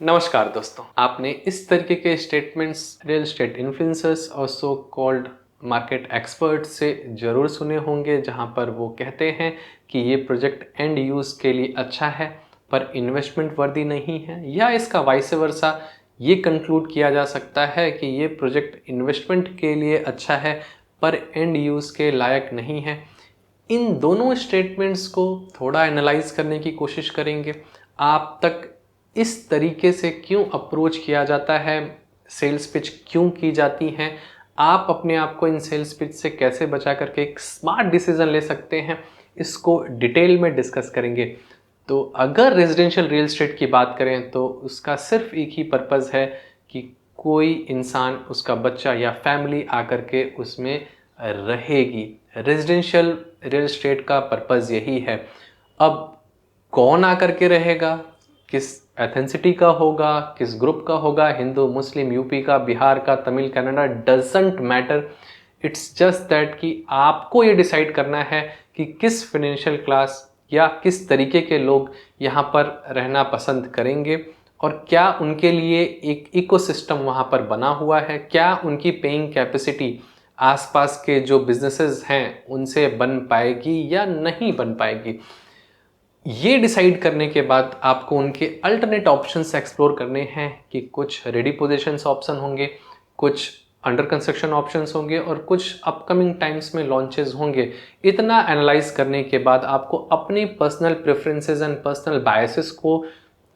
नमस्कार दोस्तों, आपने इस तरीके के स्टेटमेंट्स रियल एस्टेट इन्फ्लुएंसर्स और सो कॉल्ड मार्केट एक्सपर्ट्स से ज़रूर सुने होंगे, जहां पर वो कहते हैं कि ये प्रोजेक्ट एंड यूज़ के लिए अच्छा है पर इन्वेस्टमेंट वर्दी नहीं है, या इसका वाइस वर्सा ये कंक्लूड किया जा सकता है कि ये प्रोजेक्ट इन्वेस्टमेंट के लिए अच्छा है पर एंड यूज़ के लायक नहीं है। इन दोनों स्टेटमेंट्स को थोड़ा एनालाइज करने की कोशिश करेंगे। आप तक इस तरीके से क्यों अप्रोच किया जाता है, सेल्स पिच क्यों की जाती हैं, आप अपने आप को इन सेल्स पिच से कैसे बचा करके एक स्मार्ट डिसीजन ले सकते हैं, इसको डिटेल में डिस्कस करेंगे। तो अगर रेजिडेंशियल रियल एस्टेट की बात करें तो उसका सिर्फ एक ही पर्पज़ है कि कोई इंसान, उसका बच्चा या फैमिली आकर के उसमें रहेगी। रेजिडेंशियल रियल एस्टेट का पर्पज़ यही है। अब कौन आकर के रहेगा, किस एथेंसिटी का होगा, किस ग्रुप का होगा, हिंदू, मुस्लिम, यूपी का, बिहार का, Tamil, Kannada, doesn't matter. It's just that कि आपको ये डिसाइड करना है कि किस फाइनेंशियल क्लास या किस तरीके के लोग यहाँ पर रहना पसंद करेंगे और क्या उनके लिए एक इकोसिस्टम वहाँ पर बना हुआ है, क्या उनकी पेइंग कैपेसिटी आसपास के जो बिजनेसेस हैं उनसे बन पाएगी या नहीं बन पाएगी। ये डिसाइड करने के बाद आपको उनके अल्टरनेट ऑप्शंस एक्सप्लोर करने हैं कि कुछ रेडी पोजीशंस ऑप्शन होंगे, कुछ अंडर कंस्ट्रक्शन ऑप्शंस होंगे और कुछ अपकमिंग टाइम्स में लॉन्चेस होंगे। इतना एनालाइज करने के बाद आपको अपने personal preferences and personal biases को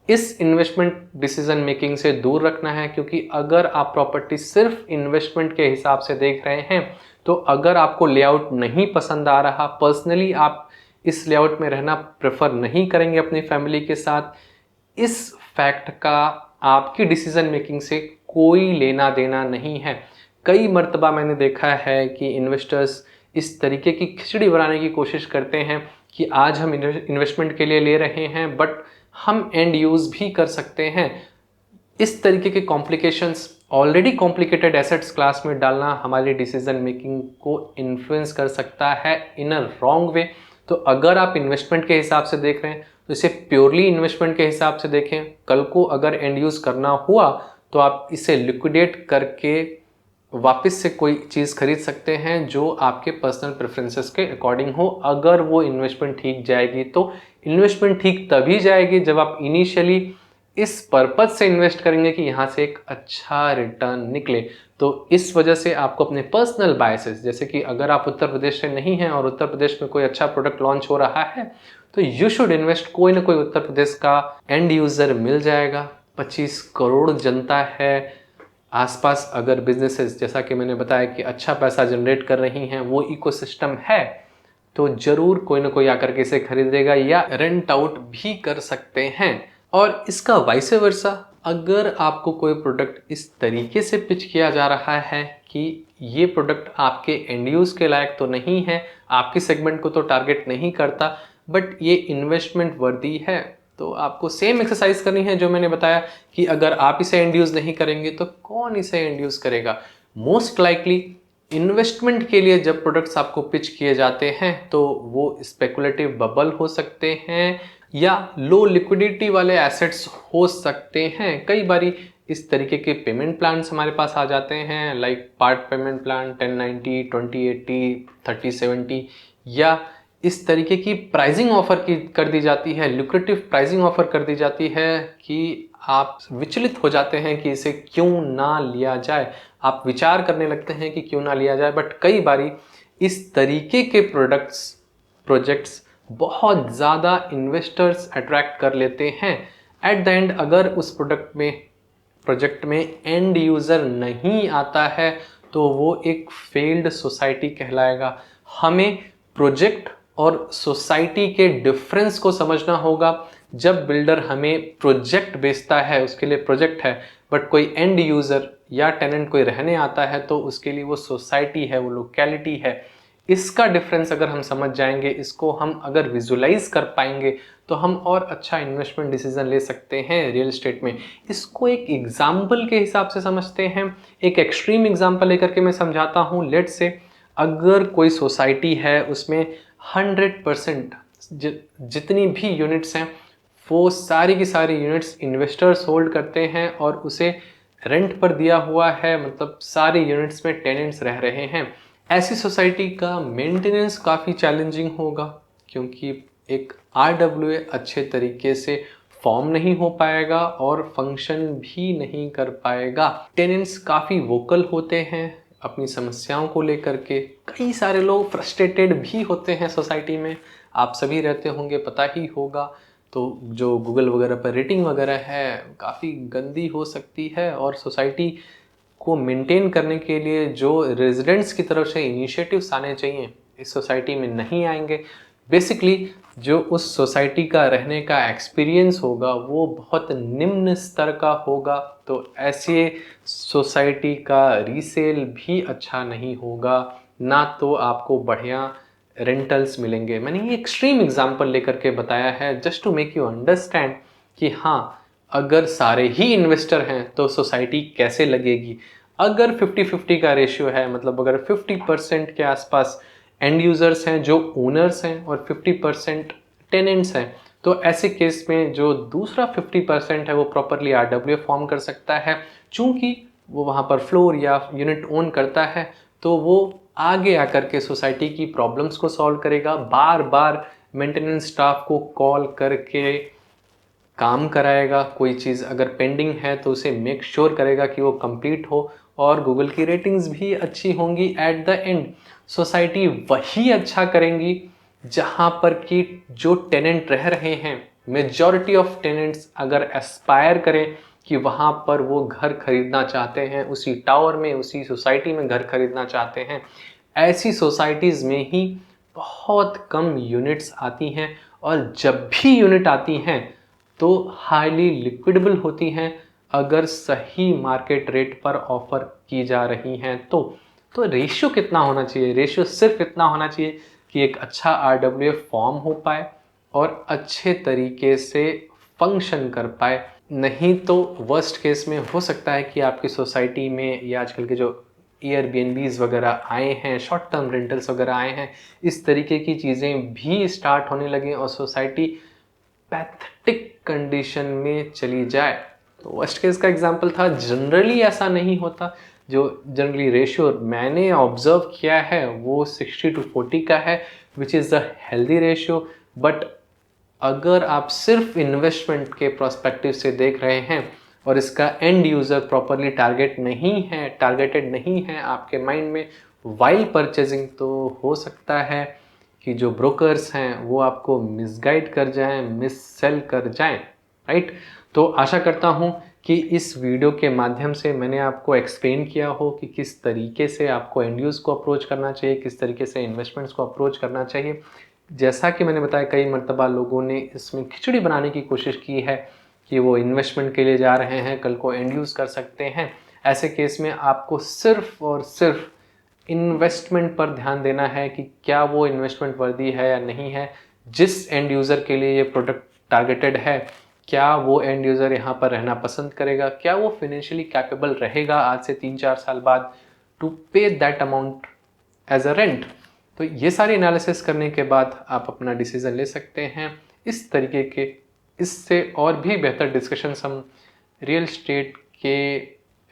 इस इन्वेस्टमेंट डिसीजन मेकिंग से दूर रखना है, क्योंकि अगर आप प्रॉपर्टी सिर्फ इन्वेस्टमेंट के हिसाब से देख रहे हैं तो अगर आपको लेआउट नहीं पसंद आ रहा, पर्सनली आप इस लेआउट में रहना प्रेफर नहीं करेंगे अपनी फैमिली के साथ, इस फैक्ट का आपकी डिसीजन मेकिंग से कोई लेना देना नहीं है। कई मर्तबा मैंने देखा है कि इन्वेस्टर्स इस तरीके की खिचड़ी बनाने की कोशिश करते हैं कि आज हम इन्वेस्टमेंट के लिए ले रहे हैं बट हम एंड यूज़ भी कर सकते हैं। इस तरीके के complications already complicated assets class में डालना हमारी डिसीजन मेकिंग को इन्फ्लुएंस कर सकता है इन अ रॉन्ग वे। तो अगर आप इन्वेस्टमेंट के हिसाब से देख रहे हैं तो इसे प्योरली इन्वेस्टमेंट के हिसाब से देखें। कल को अगर एंड यूज़ करना हुआ तो आप इसे लिक्विडेट करके वापस से कोई चीज़ खरीद सकते हैं जो आपके पर्सनल प्रेफरेंसेस के अकॉर्डिंग हो। अगर वो इन्वेस्टमेंट ठीक जाएगी तो इन्वेस्टमेंट ठीक तभी जाएगी जब आप इनिशियली इस पर्पज से इन्वेस्ट करेंगे कि यहाँ से एक अच्छा रिटर्न निकले। तो इस वजह से आपको अपने पर्सनल बायसेस, जैसे कि अगर आप उत्तर प्रदेश से नहीं हैं और उत्तर प्रदेश में कोई अच्छा प्रोडक्ट लॉन्च हो रहा है तो यू शुड इन्वेस्ट। कोई ना कोई उत्तर प्रदेश का एंड यूज़र मिल जाएगा। 25 करोड़ जनता है आसपास। अगर बिजनेसेस, जैसा कि मैंने बताया कि अच्छा पैसा जनरेट कर रही हैं, वो इकोसिस्टम है तो ज़रूर कोई ना कोई आकर के इसे खरीदेगा या रेंट आउट भी कर सकते हैं। और इसका वाइस वर्सा, अगर आपको कोई प्रोडक्ट इस तरीके से पिच किया जा रहा है कि ये प्रोडक्ट आपके एंड यूज़ के लायक तो नहीं है, आपके सेगमेंट को तो टारगेट नहीं करता, बट ये इन्वेस्टमेंट वर्दी है, तो आपको सेम एक्सरसाइज करनी है जो मैंने बताया कि अगर आप इसे एंड यूज़ नहीं करेंगे तो कौन इसे एंड यूज़ करेगा। मोस्ट लाइकली इन्वेस्टमेंट के लिए जब प्रोडक्ट्स आपको पिच किए जाते हैं तो वो स्पेकुलेटिव बबल हो सकते हैं या लो लिक्विडिटी वाले एसेट्स हो सकते हैं। कई बारी इस तरीके के पेमेंट प्लान्स हमारे पास आ जाते हैं, लाइक पार्ट पेमेंट प्लान 1090, 2080, 3070, या इस तरीके की प्राइसिंग ऑफर की कर दी जाती है, लुक्रेटिव प्राइसिंग ऑफर कर दी जाती है कि आप विचलित हो जाते हैं कि इसे क्यों ना लिया जाए। आप विचार करने लगते हैं कि क्यों ना लिया जाए, बट कई बारी इस तरीके के प्रोजेक्ट्स बहुत ज़्यादा इन्वेस्टर्स अट्रैक्ट कर लेते हैं। एट द एंड अगर उस प्रोजेक्ट में एंड यूज़र नहीं आता है तो वो एक फेल्ड सोसाइटी कहलाएगा। हमें प्रोजेक्ट और सोसाइटी के डिफरेंस को समझना होगा। जब बिल्डर हमें प्रोजेक्ट बेचता है, उसके लिए प्रोजेक्ट है, बट कोई एंड यूज़र या टेनेंट कोई रहने आता है तो उसके लिए वो सोसाइटी है, वो लोकेलिटी है। इसका डिफरेंस अगर हम समझ जाएंगे, इसको हम अगर विजुलाइज कर पाएंगे तो हम और अच्छा इन्वेस्टमेंट डिसीजन ले सकते हैं रियल एस्टेट में। इसको एक एग्जाम्पल के हिसाब से समझते हैं। एक एक्सट्रीम एग्जाम्पल लेकर के मैं समझाता हूँ। लेट्स से अगर कोई सोसाइटी है, उसमें 100% जितनी भी यूनिट्स हैं वो सारी की सारी यूनिट्स इन्वेस्टर्स होल्ड करते हैं और उसे रेंट पर दिया हुआ है, मतलब सारी यूनिट्स में टेनेंट्स रह रहे हैं। ऐसी सोसाइटी का मेंटेनेंस काफ़ी चैलेंजिंग होगा, क्योंकि एक RWA अच्छे तरीके से फॉर्म नहीं हो पाएगा और फंक्शन भी नहीं कर पाएगा। टेनेंट्स काफ़ी वोकल होते हैं अपनी समस्याओं को लेकर के। कई सारे लोग फ्रस्ट्रेटेड भी होते हैं सोसाइटी में, आप सभी रहते होंगे, पता ही होगा। तो जो गूगल वगैरह पर रेटिंग वगैरह है काफ़ी गंदी हो सकती है, और सोसाइटी को मेंटेन करने के लिए जो रेजिडेंट्स की तरफ से इनिशिएटिव्स आने चाहिए इस सोसाइटी में नहीं आएंगे। बेसिकली जो उस सोसाइटी का रहने का एक्सपीरियंस होगा वो बहुत निम्न स्तर का होगा, तो ऐसे सोसाइटी का रीसेल भी अच्छा नहीं होगा, ना तो आपको बढ़िया रेंटल्स मिलेंगे। मैंने ये एक्सट्रीम एग्जांपल लेकर के बताया है just to make you understand कि हाँ, अगर सारे ही इन्वेस्टर हैं तो सोसाइटी कैसे लगेगी। अगर 50-50 का रेशियो है, मतलब अगर 50% के आसपास एंड यूजर्स हैं जो ओनर्स हैं और 50% टेनेंट्स हैं, तो ऐसे केस में जो दूसरा 50% है वो प्रॉपरली RWA फॉर्म कर सकता है। चूंकि वो वहाँ पर फ्लोर या यूनिट ओन करता है, तो वो आगे आकर के सोसाइटी की प्रॉब्लम्स को सॉल्व करेगा, बार बार मेंटेनेंस स्टाफ को कॉल करके काम कराएगा। कोई चीज़ अगर पेंडिंग है तो उसे मेक श्योर करेगा कि वो कंप्लीट हो, और गूगल की रेटिंग्स भी अच्छी होंगी। एट द एंड सोसाइटी वही अच्छा करेंगी जहाँ पर कि जो टेनेंट रह रहे हैं, मेजॉरिटी ऑफ टेनेंट्स अगर एस्पायर करें कि वहाँ पर वो घर खरीदना चाहते हैं, उसी टावर में, उसी सोसाइटी में घर खरीदना चाहते हैं, ऐसी सोसाइटीज़ में ही बहुत कम यूनिट्स आती हैं, और जब भी यूनिट आती हैं तो हाईली लिक्विडेबल होती हैं अगर सही मार्केट रेट पर ऑफर की जा रही हैं। तो रेशियो कितना होना चाहिए? रेशियो सिर्फ इतना होना चाहिए कि एक अच्छा RWA फॉर्म हो पाए और अच्छे तरीके से फंक्शन कर पाए। नहीं तो वर्स्ट केस में हो सकता है कि आपकी सोसाइटी में, या आजकल के जो एयरबीएनबीज वगैरह आए हैं, शॉर्ट टर्म रेंटल्स वगैरह आए हैं, इस तरीके की चीज़ें भी स्टार्ट होने लगें और सोसाइटी पैथेटिक कंडीशन में चली जाए। तो वर्स्ट केस का एग्जांपल था। जनरली ऐसा नहीं होता। जो जनरली रेशियो मैंने ऑब्जर्व किया है वो 60-40 का है, which is the healthy ratio. But अगर आप सिर्फ इन्वेस्टमेंट के प्रोस्पेक्टिव से देख रहे हैं और इसका एंड यूज़र प्रॉपरली टारगेटेड नहीं है आपके माइंड में वाइल परचेजिंग, तो हो सकता है कि जो ब्रोकर्स हैं वो आपको मिसगाइड कर जाएं, मिस सेल कर जाएं, राइट। तो आशा करता हूं कि इस वीडियो के माध्यम से मैंने आपको एक्सप्लेन किया हो कि किस तरीके से आपको एंड यूज़ को अप्रोच करना चाहिए, किस तरीके से इन्वेस्टमेंट्स को अप्रोच करना चाहिए। जैसा कि मैंने बताया, कई मर्तबा लोगों ने इसमें खिचड़ी बनाने की कोशिश की है कि वो इन्वेस्टमेंट के लिए जा रहे हैं, कल को एंड यूज़ कर सकते हैं। ऐसे केस में आपको सिर्फ और सिर्फ इन्वेस्टमेंट पर ध्यान देना है कि क्या वो इन्वेस्टमेंट वर्दी है या नहीं है। जिस एंड यूज़र के लिए ये प्रोडक्ट टारगेटेड है, क्या वो एंड यूज़र यहाँ पर रहना पसंद करेगा, क्या वो फिनेंशियली कैपेबल रहेगा आज से 3-4 साल बाद to pay that amount as a rent. तो ये सारी एनालिसिस करने के बाद आप अपना डिसीजन ले सकते हैं। इस तरीके के इससे और भी बेहतर डिस्कशंस हम रियल एस्टेट के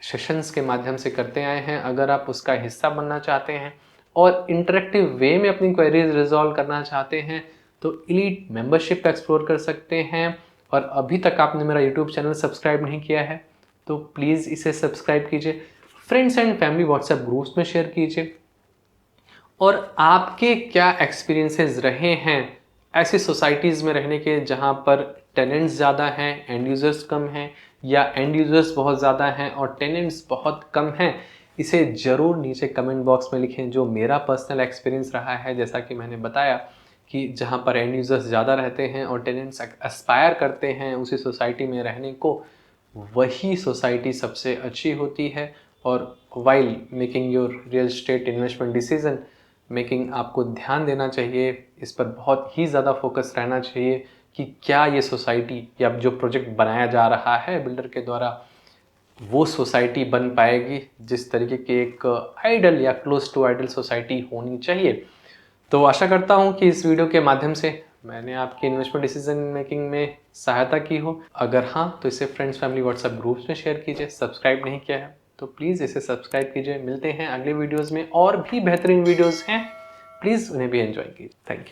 सेशंस के माध्यम से करते आए हैं। अगर आप उसका हिस्सा बनना चाहते हैं और इंटरेक्टिव वे में अपनी क्वेरीज रिजॉल्व करना चाहते हैं तो एलीट मेंबरशिप एक्सप्लोर कर सकते हैं। और अभी तक आपने मेरा यूट्यूब चैनल सब्सक्राइब नहीं किया है तो प्लीज़ इसे सब्सक्राइब कीजिए, friends and family WhatsApp groups में शेयर कीजिए। और आपके क्या एक्सपीरियंसेस रहे हैं ऐसी सोसाइटीज़ में रहने के जहां पर टेनेंट्स ज़्यादा हैं, एंड यूज़र्स कम हैं, या एंड यूज़र्स बहुत ज़्यादा हैं और टेनेंट्स बहुत कम हैं। इसे ज़रूर नीचे कमेंट बॉक्स में लिखें। जो मेरा पर्सनल एक्सपीरियंस रहा है, जैसा कि मैंने बताया कि जहां पर एंड यूज़र्स ज़्यादा रहते हैं और टेनेंट्स एस्पायर करते हैं उसी सोसाइटी में रहने को, वही सोसाइटी सबसे अच्छी होती है। और while making your real estate investment decision making, आपको ध्यान देना चाहिए, इस पर बहुत ही ज़्यादा फोकस रहना चाहिए कि क्या ये सोसाइटी या जो प्रोजेक्ट बनाया जा रहा है बिल्डर के द्वारा, वो सोसाइटी बन पाएगी जिस तरीके की एक आइडल या क्लोज टू आइडल सोसाइटी होनी चाहिए। तो आशा करता हूँ कि इस वीडियो के माध्यम से मैंने आपकी इन्वेस्टमेंट डिसीजन मेकिंग में सहायता की हो। अगर हाँ तो इसे फ्रेंड्स, फैमिली, व्हाट्सएप ग्रुप्स में शेयर कीजिए। सब्सक्राइब नहीं किया है तो प्लीज़ इसे सब्सक्राइब कीजिए। मिलते हैं अगले वीडियोज़ में, और भी बेहतरीन वीडियोज़ हैं, प्लीज़ उन्हें भी एंजॉय कीजिए। Thank you.